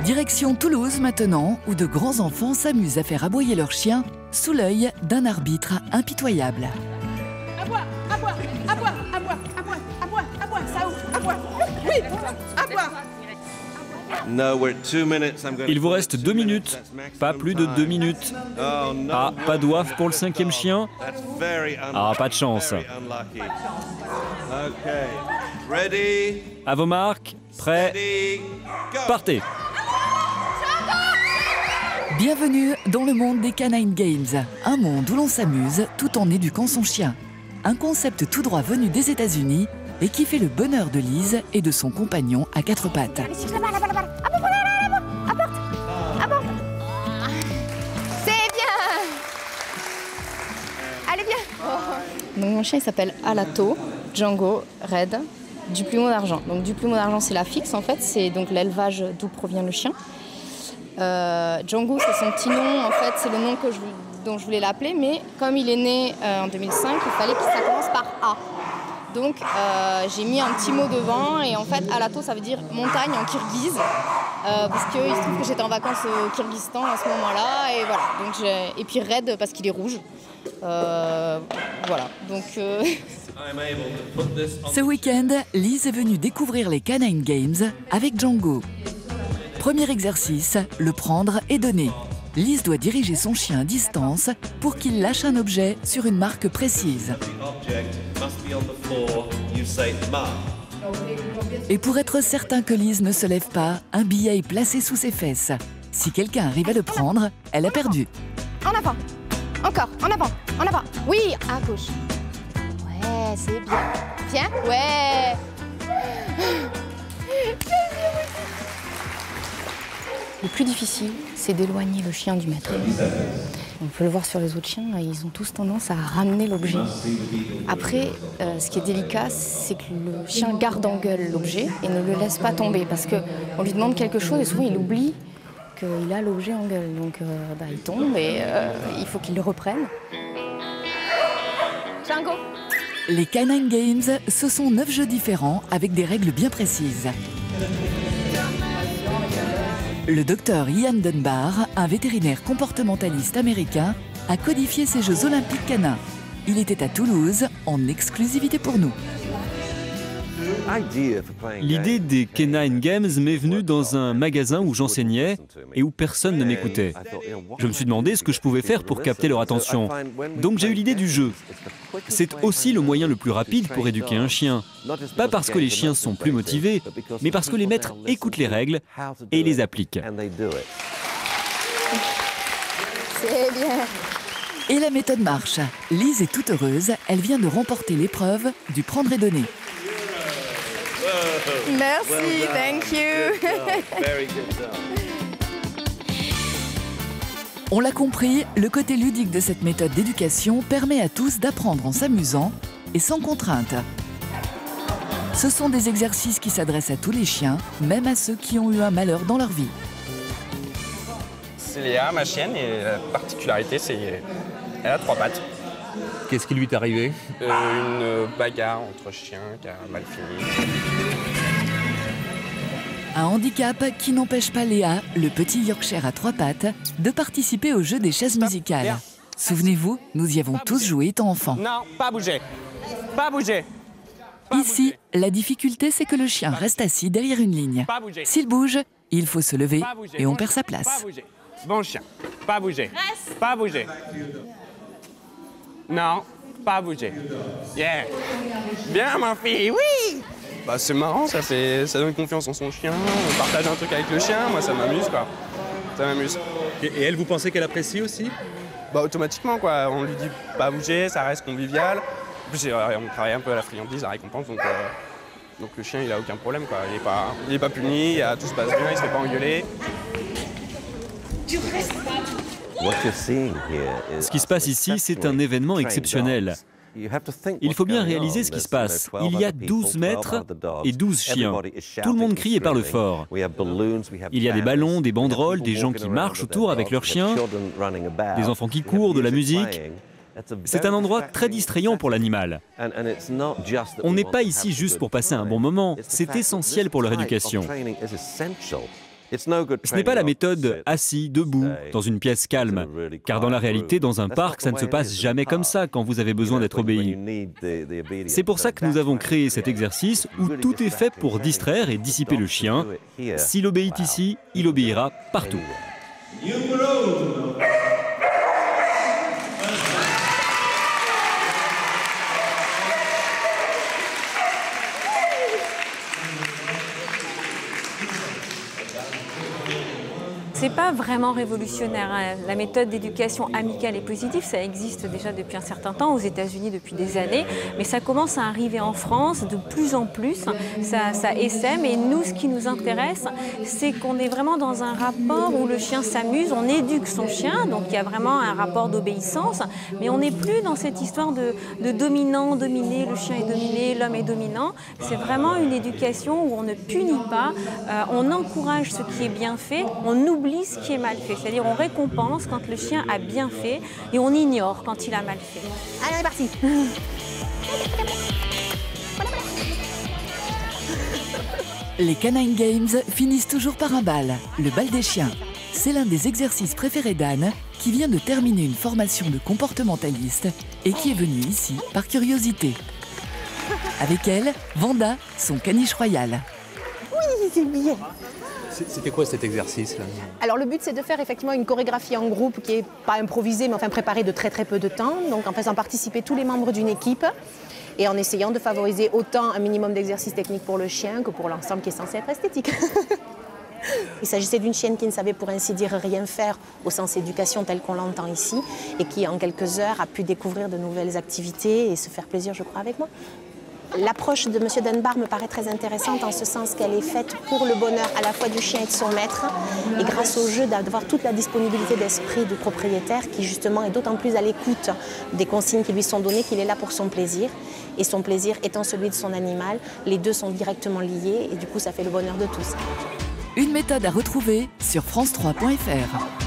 Direction Toulouse maintenant, où de grands enfants s'amusent à faire aboyer leurs chiens sous l'œil d'un arbitre impitoyable. Aboie, aboie, aboie, aboie, aboie, aboie, aboie, ça ouvre, aboie. Oui, aboie. Il vous reste 2 minutes, pas plus de 2 minutes. Ah, pas d'ouaf pour le 5e chien. Ah, pas de chance. À vos marques, prêts, partez. Bienvenue dans le monde des Canine Games, un monde où l'on s'amuse tout en éduquant son chien. Un concept tout droit venu des États-Unis et qui fait le bonheur de Lise et de son compagnon à 4 pattes. C'est bien. Allez, viens. Donc mon chien il s'appelle Alato, Django, Red, du plumeau d'argent. Donc du plumeau d'argent c'est la fixe en fait, c'est donc l'élevage d'où provient le chien. Django c'est son petit nom, en fait c'est le nom dont je voulais l'appeler, mais comme il est né en 2005, il fallait que ça commence par A. Donc j'ai mis un petit mot devant et en fait Alato ça veut dire montagne en kirghize parce qu'il se trouve que j'étais en vacances au Kyrgyzstan à ce moment-là et voilà. Donc et puis Red parce qu'il est rouge. Voilà. Donc Ce week-end, Lise est venue découvrir les Canine Games avec Django. Premier exercice, le prendre et donner. Lise doit diriger son chien à distance pour qu'il lâche un objet sur une marque précise. Et pour être certain que Lise ne se lève pas, un billet est placé sous ses fesses. Si quelqu'un arrive à le prendre, elle a perdu. en avant, encore, en avant, en avant. Oui, à gauche. Ouais, c'est bien. Tiens, ouais. Le plus difficile, c'est d'éloigner le chien du maître. On peut le voir sur les autres chiens, ils ont tous tendance à ramener l'objet. Après, ce qui est délicat, c'est que le chien garde en gueule l'objet et ne le laisse pas tomber parce qu'on lui demande quelque chose et souvent il oublie qu'il a l'objet en gueule. Donc il tombe et il faut qu'il le reprenne. Django. Les Canine Games, ce sont 9 jeux différents avec des règles bien précises. Le docteur Ian Dunbar, un vétérinaire comportementaliste américain, a codifié ces Jeux olympiques canins. Il était à Toulouse, en exclusivité pour nous. L'idée des Canine Games m'est venue dans un magasin où j'enseignais et où personne ne m'écoutait. Je me suis demandé ce que je pouvais faire pour capter leur attention. Donc j'ai eu l'idée du jeu. C'est aussi le moyen le plus rapide pour éduquer un chien. Pas parce que les chiens sont plus motivés, mais parce que les maîtres écoutent les règles et les appliquent. C'est bien. Et la méthode marche. Lise est toute heureuse, elle vient de remporter l'épreuve du prendre et donner. Merci, thank you. On l'a compris, le côté ludique de cette méthode d'éducation permet à tous d'apprendre en s'amusant et sans contrainte. Ce sont des exercices qui s'adressent à tous les chiens, même à ceux qui ont eu un malheur dans leur vie. C'est Léa, ma chienne, et la particularité, c'est qu'elle a 3 pattes. Qu'est-ce qui lui est arrivé? Une bagarre entre chiens qui a mal fini. Un handicap qui n'empêche pas Léa, le petit Yorkshire à 3 pattes, de participer au jeu des chaises musicales. Léa. Souvenez-vous, nous y avons tous joué étant enfants. Non, pas bouger. Pas bouger. Ici, la difficulté, c'est que le chien reste assis derrière une ligne. Pas bouger. S'il bouge, il faut se lever Pas bouger. et on Bon perd chien. sa place. Pas bouger. Bon chien. Pas bouger. Pas bouger. Non, pas bouger. Yeah. Bien, ma fille, oui. Bah, c'est marrant, ça donne confiance en son chien. On partage un truc avec le chien, moi ça m'amuse quoi. Ça m'amuse. Et elle, vous pensez qu'elle apprécie aussi? Bah automatiquement quoi, on lui dit pas bouger, ça reste convivial. En plus on travaille un peu à la friandise, à la récompense, donc le chien il a aucun problème quoi. Il est pas puni, tout se passe bien, il se fait pas engueuler. Ce qui se passe ici, c'est un événement exceptionnel. Il faut bien réaliser ce qui se passe. Il y a 12 maîtres et 12 chiens. Tout le monde crie et parle fort. Il y a des ballons, des banderoles, des gens qui marchent autour avec leurs chiens, des enfants qui courent, de la musique. C'est un endroit très distrayant pour l'animal. On n'est pas ici juste pour passer un bon moment, c'est essentiel pour leur éducation. Ce n'est pas la méthode assis, debout, dans une pièce calme, car dans la réalité, dans un parc, ça ne se passe jamais comme ça quand vous avez besoin d'être obéi. C'est pour ça que nous avons créé cet exercice où tout est fait pour distraire et dissiper le chien. S'il obéit ici, il obéira partout. C'est pas vraiment révolutionnaire, hein. La méthode d'éducation amicale et positive, ça existe déjà depuis un certain temps, aux États-Unis depuis des années, mais ça commence à arriver en France de plus en plus, ça essaime, et nous, ce qui nous intéresse, c'est qu'on est vraiment dans un rapport où le chien s'amuse, on éduque son chien, donc il y a vraiment un rapport d'obéissance, mais on n'est plus dans cette histoire de dominant, dominé, le chien est dominé, l'homme est dominant. C'est vraiment une éducation où on ne punit pas, on encourage ce qui est bien fait, on oublie ce qui est mal fait, c'est-à-dire on récompense quand le chien a bien fait et on ignore quand il a mal fait. Allez, on est parti. Les Canine Games finissent toujours par un bal, le bal des chiens. C'est l'un des exercices préférés d'Anne, qui vient de terminer une formation de comportementaliste et qui est venue ici par curiosité. Avec elle, Vanda, son caniche royal. Oui, c'est bien. C'était quoi cet exercice là? Alors le but c'est de faire effectivement une chorégraphie en groupe qui n'est pas improvisée mais enfin préparée de très peu de temps, donc en faisant participer tous les membres d'une équipe et en essayant de favoriser autant un minimum d'exercices techniques pour le chien que pour l'ensemble qui est censé être esthétique. Il s'agissait d'une chienne qui ne savait pour ainsi dire rien faire au sens éducation tel qu'on l'entend ici et qui en quelques heures a pu découvrir de nouvelles activités et se faire plaisir je crois avec moi. L'approche de M. Dunbar me paraît très intéressante en ce sens qu'elle est faite pour le bonheur à la fois du chien et de son maître et grâce au jeu d'avoir toute la disponibilité d'esprit du propriétaire qui justement est d'autant plus à l'écoute des consignes qui lui sont données qu'il est là pour son plaisir et son plaisir étant celui de son animal, les deux sont directement liés et du coup ça fait le bonheur de tous. Une méthode à retrouver sur france3.fr.